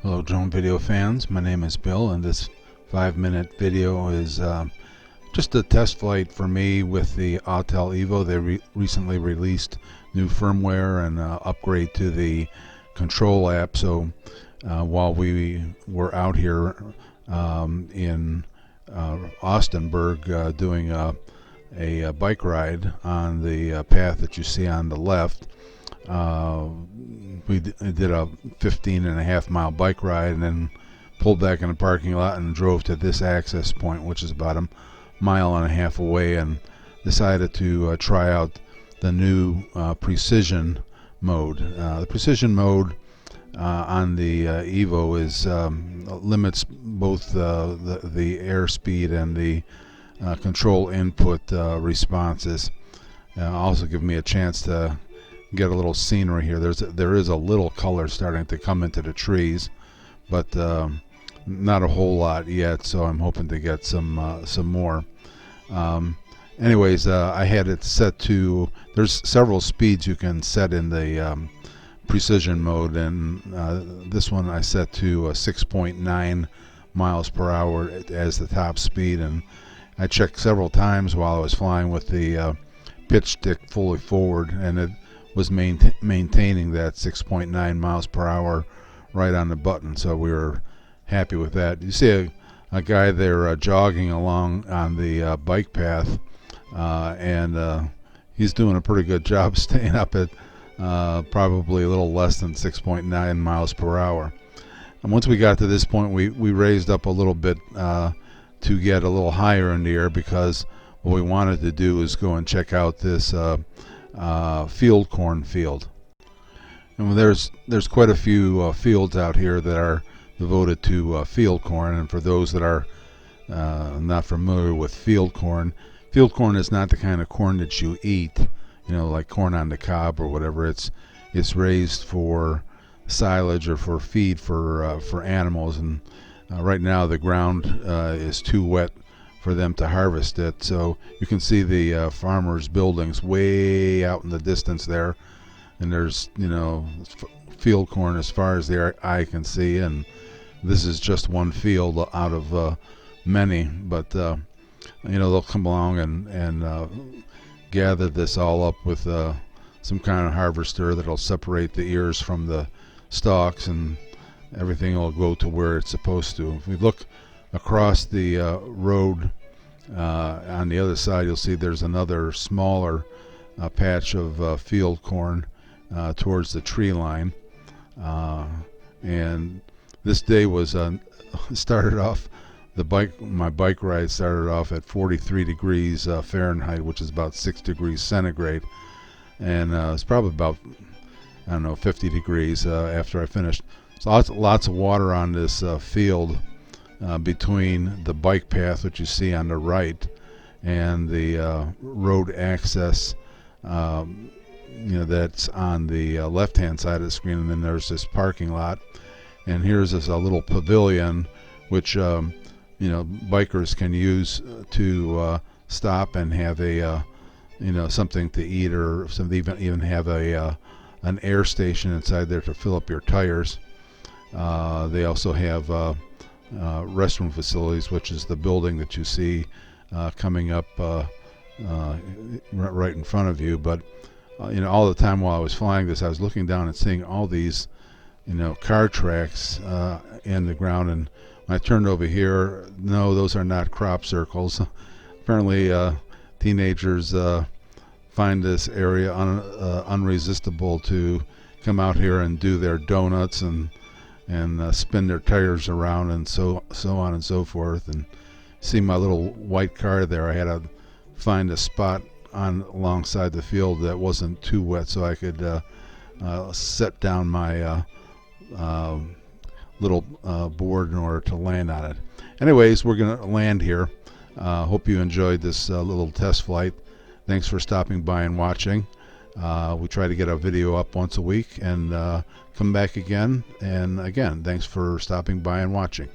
Hello drone video fans, my name is Bill and this 5-minute video is just a test flight for me with the Autel Evo. They recently released new firmware and upgrade to the control app. So while we were out here in Austinburg doing a bike ride on the path that you see on the left, we did a 15.5 mile bike ride and then pulled back in the parking lot and drove to this access point, which is about 1.5 miles away, and decided to try out the new precision mode. The precision mode on the Evo is limits both the airspeed and the control input responses. Also give me a chance to get a little scenery here. There is a little color starting to come into the trees, but not a whole lot yet, so I'm hoping to get some more. Anyways, I had it set to, there's several speeds you can set in the precision mode, and this one I set to 6.9 miles per hour as the top speed, and I checked several times while I was flying with the pitch stick fully forward, and it was maintaining that 6.9 miles per hour right on the button, so we were happy with that. You see a guy there jogging along on the bike path, and he's doing a pretty good job staying up at probably a little less than 6.9 miles per hour. And once we got to this point, we raised up a little bit to get a little higher in the air, because what we wanted to do is go and check out this field corn field. And there's quite a few fields out here that are devoted to field corn, and for those that are not familiar with field corn is not the kind of corn that you eat, like corn on the cob or whatever. It's raised for silage or for feed for animals, and right now the ground is too wet for them to harvest it. So you can see the farmers' buildings way out in the distance there, and there's field corn as far as the eye can see, and this is just one field out of many. But they'll come along and gather this all up with some kind of harvester that'll separate the ears from the stalks, and everything will go to where it's supposed to. If we look across the road on the other side, you'll see there's another smaller patch of field corn towards the tree line, and this day was started off, my bike ride started off at 43 degrees Fahrenheit, which is about 6 degrees centigrade, and it's probably about 50 degrees after I finished. So lots of water on this field between the bike path, which you see on the right, and the road access that's on the left-hand side of the screen. And then there's this parking lot, and here's this little pavilion which bikers can use to stop and have a something to eat, or even have an air station inside there to fill up your tires. They also have restroom facilities, which is the building that you see coming up right in front of you. But all the time while I was flying this, I was looking down and seeing all these car tracks in the ground, and when I turned over here, no, those are not crop circles. Apparently teenagers find this area unresistible to come out here and do their donuts and spin their tires around, and so on and so forth. And see my little white car there, I had to find a spot alongside the field that wasn't too wet, so I could set down my little board in order to land on it. Anyways, we're gonna land here. Hope you enjoyed this little test flight. Thanks for stopping by and watching. We try to get a video up once a week, and come back again. And again, thanks for stopping by and watching.